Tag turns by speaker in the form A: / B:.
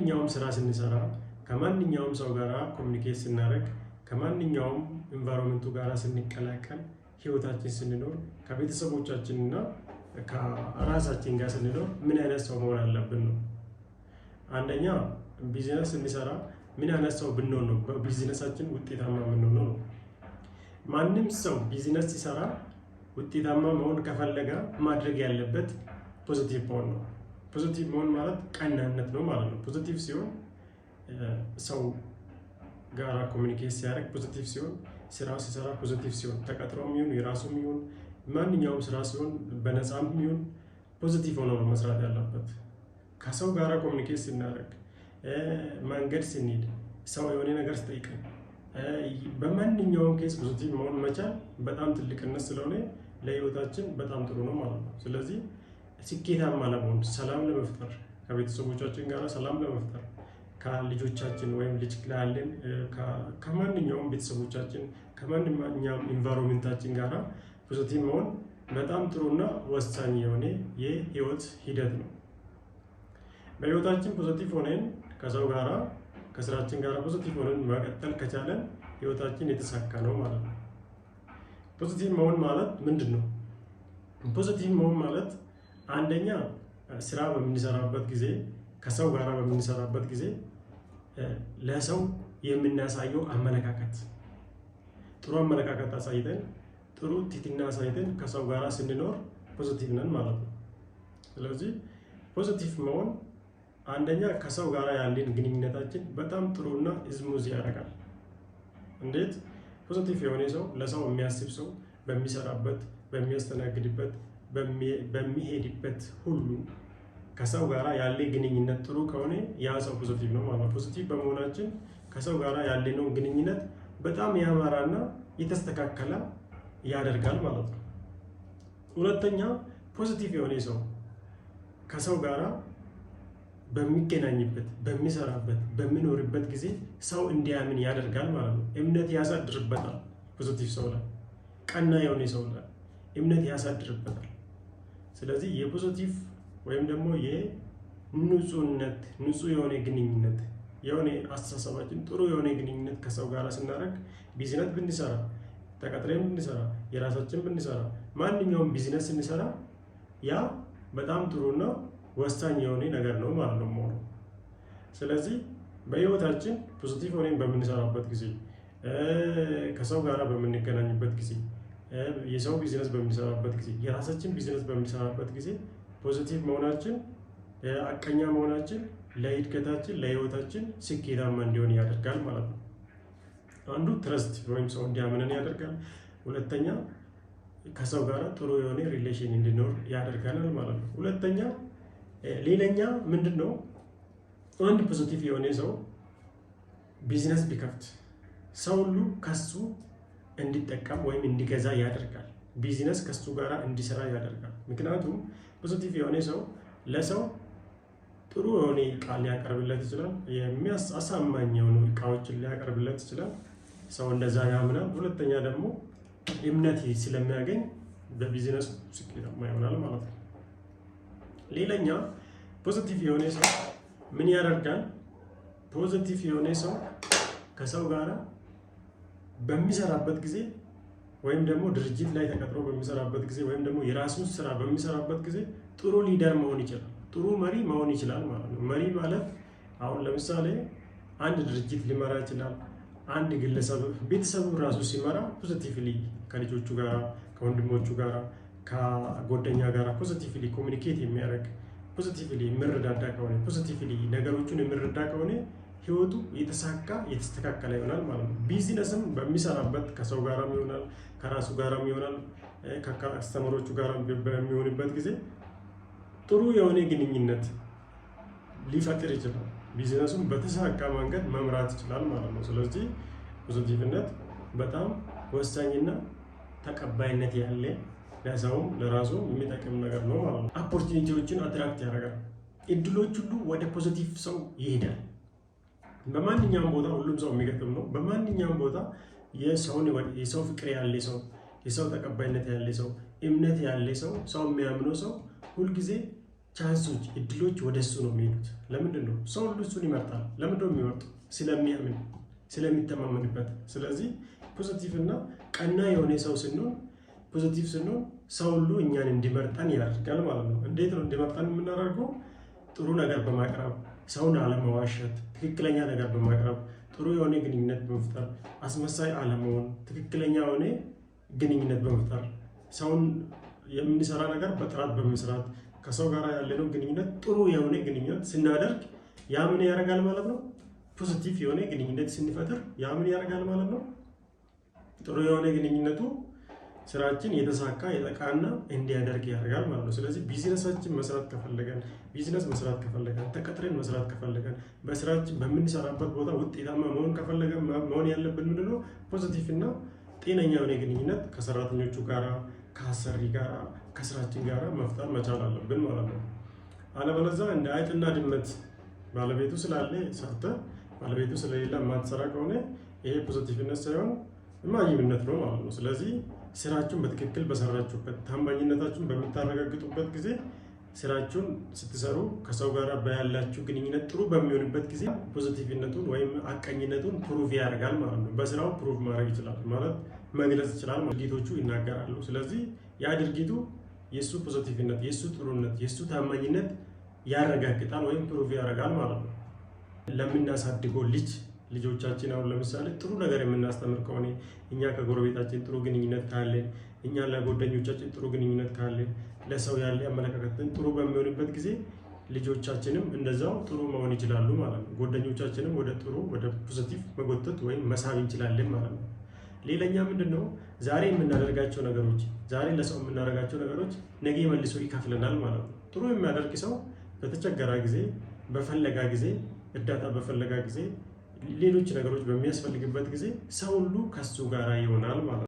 A: ማንኛውም ስራ ስንሰራ ከማንኛውም ሰው ጋራ ኮሚኒኬት ስናደርግ ከማንኛውም ኢንቫይሮንመንቱ ጋራ ስንቀላቀል ህይወታችን ስንኖር ከቤተሰቦቻችንና ከራሳችን ጋር ስንኖር ምን አይነት ሰው መሆን አለብን ነው። አንደኛ ቢዝነስ ስንሰራ ምን አይነት ሰው ብንሆን ነው በቢዝነሳችን ውጤታማ የምንሆነው ነው። ማንም ሰው ቢዝነስ ሲሰራ ውጤታማ መሆን ከፈለገ ማድረግ ያለበት ፖዚቲቭ መሆን ነው። ፖዚቲቭ መሆን ማለት ቀናነት ነው ማለት ነው። ፖዚቲቭ ሲሆን ሰው ጋራ ኮሚኒኬት ሲያደርግ ፖዚቲቭ ሲሆን፣ ስራው ሲሰራ ፖዚቲቭ ሲሆን፣ ተቀጥሮም ይሁን የራሱም ይሁን ማንኛውም ስራ ሲሆን በነፃም ይሁን ፖዚቲቭ ሆኖ ነው መስራት ያለበት። ከሰው ጋራ ኮሚኒኬት ስናደርግ መንገድ ስንሄድ ሰው የሆነ ነገር ሲጠይቀን በማንኛውም ኬስ ፖዚቲቭ መሆን መቻል በጣም ትልቅነት ስለሆነ ለህይወታችን በጣም ጥሩ ነው ማለት ነው። ስለዚህ ስኬታማ ለመሆን ሰላም ለመፍጠር ከቤተሰቦቻችን ጋር ሰላም ለመፍጠር ከልጆቻችን ወይም ልጅ ላለን ከማንኛውም ቤተሰቦቻችን ከማንኛውም ኢንቫይሮንመንታችን ጋር ፖዚቲቭ መሆን በጣም ጥሩና ወሳኝ የሆነ የህይወት ሂደት ነው። በህይወታችን ፖዚቲቭ ሆነን ከሰው ጋራ ከስራችን ጋር ፖዚቲቭ ሆነን መቀጠል ከቻለን ህይወታችን የተሳካ ነው ማለት ነው። ፖዚቲቭ መሆን ማለት ምንድን ነው? ፖዚቲቭ መሆን ማለት አንደኛ ስራ በምንሰራበት ጊዜ ከሰው ጋር በምንሰራበት ጊዜ ለሰው የምናሳየው አመለካከት ጥሩ አመለካከት አሳይተን ጥሩ ትህትና አሳይተን ከሰው ጋር ስንኖር ፖዚቲቭ ነን ማለት ነው። ስለዚህ ፖዚቲቭ መሆን አንደኛ ከሰው ጋር ያለን ግንኙነታችን በጣም ጥሩና ስሙዝ ያደርጋል። እንዴት? ፖዚቲቭ የሆነ ሰው ለሰው የሚያስብ ሰው በሚሰራበት በሚያስተናግድበት በሚሄድበት ሁሉ ከሰው ጋር ያለ ግንኙነት ጥሩ ከሆነ ያ ሰው ፖዚቲቭ ነው ማለት ነው። ፖዚቲቭ በመሆናችን ከሰው ጋር ያለነው ግንኙነት በጣም ያማራና የተስተካከለ ያደርጋል ማለት ነው። ሁለተኛ ፖዚቲቭ የሆነ ሰው ከሰው ጋር በሚገናኝበት በሚሰራበት በሚኖርበት ጊዜ ሰው እንዲያምን ያደርጋል ማለት ነው። እምነት ያሳድርበታል። ፖዚቲቭ ሰው ላይ ቀና የሆነ ሰው ላይ እምነት ያሳድርበታል። ስለዚህ የፖዚቲቭ ወይም ደግሞ የንጹህነት ንጹህ የሆነ ግንኙነት የሆነ አስተሳሰባችን ጥሩ የሆነ ግንኙነት ከሰው ጋር ስናደርግ ቢዝነስ ብንሰራ ተቀጥረን ብንሰራ የራሳችን ብንሰራ ማንኛውም ቢዝነስ ስንሰራ ያ በጣም ጥሩና ወሳኝ የሆነ ነገር ነው ማለት ነው። ስለዚህ በህይወታችን ፖዚቲቭ ሆነን በምንሰራበት ጊዜ ከሰው ጋር በምንገናኝበት ጊዜ የሰው ቢዝነስ በምንሰራበት ጊዜ የራሳችን ቢዝነስ በምንሰራበት ጊዜ ፖዚቲቭ መሆናችን አቀኛ መሆናችን ለእድገታችን ለህይወታችን ስኬታማ እንዲሆን ያደርጋል ማለት ነው። አንዱ ትረስት ወይም ሰው እንዲያምነን ያደርጋል። ሁለተኛ ከሰው ጋር ጥሩ የሆነ ሪሌሽን እንዲኖር ያደርጋናል ማለት ነው። ሁለተኛ ሌላኛ ምንድነው? አንድ ፖዚቲቭ የሆነ ሰው ቢዝነስ ቢከፍት ሰው ሁሉ ከሱ እንዲጠቀም ወይም እንዲገዛ ያደርጋል። ቢዝነስ ከሱ ጋር እንዲሰራ ያደርጋል። ምክንያቱም ፖዚቲቭ የሆነ ሰው ለሰው ጥሩ የሆነ ቃል ሊያቀርብለት ይችላል። አሳማኝ የሆኑ እቃዎችን ሊያቀርብለት ይችላል። ሰው እንደዛ ያምናል። ሁለተኛ ደግሞ እምነት ስለሚያገኝ በቢዝነስ ስኬታማ ይሆናል ማለት ነው። ሌላኛ ፖዚቲቭ የሆነ ሰው ምን ያደርጋል? ፖዚቲቭ የሆነ ሰው ከሰው ጋር በሚሰራበት ጊዜ ወይም ደግሞ ድርጅት ላይ ተቀጥሮ በሚሰራበት ጊዜ ወይም ደግሞ የራሱን ስራ በሚሰራበት ጊዜ ጥሩ ሊደር መሆን ይችላል። ጥሩ መሪ መሆን ይችላል ማለት ነው። መሪ ማለት አሁን ለምሳሌ አንድ ድርጅት ሊመራ ይችላል። አንድ ግለሰብ ቤተሰቡ ራሱ ሲመራ ፖዚቲቭሊ ከልጆቹ ጋር ከወንድሞቹ ጋር ከጓደኛ ጋር ፖዚቲቭሊ ኮሚኒኬት የሚያደርግ ፖዚቲቭሊ የሚረዳዳ ከሆነ ፖዚቲቭሊ ነገሮችን የሚረዳ ከሆነ ህይወቱ የተሳካ የተስተካከለ ይሆናል ማለት ነው። ቢዝነስም በሚሰራበት ከሰው ጋርም ይሆናል ከራሱ ጋርም ይሆናል ከከስተመሮቹ ጋር በሚሆንበት ጊዜ ጥሩ የሆነ ግንኙነት ሊፈጥር ይችላል። ቢዝነሱም በተሳካ መንገድ መምራት ይችላል ማለት ነው። ስለዚህ ፖዚቲቭነት በጣም ወሳኝና ተቀባይነት ያለ ለሰውም ለራሱ የሚጠቅም ነገር ነው ማለት ነው። ኦፖርቹኒቲዎችን አትራክት ያደርጋል። እድሎች ሁሉ ወደ ፖዚቲቭ ሰው ይሄዳል። በማንኛውም ቦታ ሁሉም ሰው የሚገጥም ነው። በማንኛውም ቦታ የሰው ፍቅር ያለ ሰው የሰው ተቀባይነት ያለ ሰው እምነት ያለ ሰው የሚያምነው ሰው ሁልጊዜ ቻንሶች፣ እድሎች ወደ እሱ ነው የሚሄዱት። ለምንድን ነው ሰው ሁሉ እሱን ይመርጣል? ለምንድን ነው የሚመርጠው? ስለሚያምን፣ ስለሚተማመንበት። ስለዚህ ፖዚቲቭ እና ቀና የሆነ ሰው ስንሆን፣ ፖዚቲቭ ስንሆን ሰው ሁሉ እኛን እንዲመርጠን ያደርጋል ማለት ነው። እንዴት ነው እንዲመርጠን የምናደርገው? ጥሩ ነገር በማቅረብ፣ ሰውን አለመዋሸት፣ ትክክለኛ ነገር በማቅረብ፣ ጥሩ የሆነ ግንኙነት በመፍጠር፣ አስመሳይ አለመሆን፣ ትክክለኛ የሆነ ግንኙነት በመፍጠር፣ ሰውን የምንሰራ ነገር በጥራት በመስራት፣ ከሰው ጋር ያለነው ግንኙነት ጥሩ የሆነ ግንኙነት ስናደርግ ያ ምን ያደርጋል ማለት ነው? ፖዚቲቭ የሆነ ግንኙነት ስንፈጥር ያ ምን ያደርጋል ማለት ነው? ጥሩ የሆነ ግንኙነቱ ስራችን የተሳካ የተቃና እንዲያደርግ ያደርጋል ማለት ነው። ስለዚህ ቢዝነሳችን መስራት ከፈለገን፣ ቢዝነስ መስራት ከፈለገን፣ ተቀጥረን መስራት ከፈለገን፣ በስራችን በምንሰራበት ቦታ ውጤታማ መሆን ከፈለገን መሆን ያለብን ምንድነው? ፖዚቲቭ እና ጤነኛ የሆነ ግንኙነት ከሰራተኞቹ ጋራ፣ ከአሰሪ ጋራ፣ ከስራችን ጋራ መፍጠር መቻል አለብን ማለት ነው። አለበለዚያ እንደ አይጥና ድመት ባለቤቱ ስላለ ሰርተ ባለቤቱ ስለሌላ የማትሰራ ከሆነ ይሄ ፖዚቲቭነት ሳይሆን ማይምነት ነው ማለት ነው። ስለዚህ ስራችሁን በትክክል በሰራችሁበት፣ ታማኝነታችሁን በምታረጋግጡበት ጊዜ፣ ስራችሁን ስትሰሩ ከሰው ጋር ባያላችሁ ግንኙነት ጥሩ በሚሆንበት ጊዜ ፖዚቲቭነቱን ወይም አቀኝነቱን ፕሩቭ ያደርጋል ማለት ነው። በስራው ፕሩቭ ማድረግ ይችላል ማለት መግለጽ ይችላል። ድርጊቶቹ ይናገራሉ። ስለዚህ ያ ድርጊቱ የእሱ ፖዚቲቭነት፣ የእሱ ጥሩነት፣ የእሱ ታማኝነት ያረጋግጣል ወይም ፕሩቭ ያደርጋል ማለት ነው። ለምናሳድገው ልጆቻችን አሁን ለምሳሌ ጥሩ ነገር የምናስተምር ከሆነ፣ እኛ ከጎረቤታችን ጥሩ ግንኙነት ካለን፣ እኛ ለጓደኞቻችን ጥሩ ግንኙነት ካለን፣ ለሰው ያለ አመለካከትን ጥሩ በሚሆንበት ጊዜ ልጆቻችንም እንደዛው ጥሩ መሆን ይችላሉ ማለት ነው። ጓደኞቻችንም ወደ ጥሩ ወደ ፖዚቲቭ መጎተት ወይም መሳብ እንችላለን ማለት ነው። ሌላኛ ምንድነው? ዛሬ የምናደርጋቸው ነገሮች፣ ዛሬ ለሰው የምናደርጋቸው ነገሮች ነገ መልሶ ይከፍለናል ማለት ነው። ጥሩ የሚያደርግ ሰው በተቸገረ ጊዜ፣ በፈለጋ ጊዜ፣ እርዳታ በፈለጋ ጊዜ፣ ሌሎች ነገሮች በሚያስፈልግበት ጊዜ ሰው ሁሉ ከሱ ጋር ይሆናል ማለት ነው።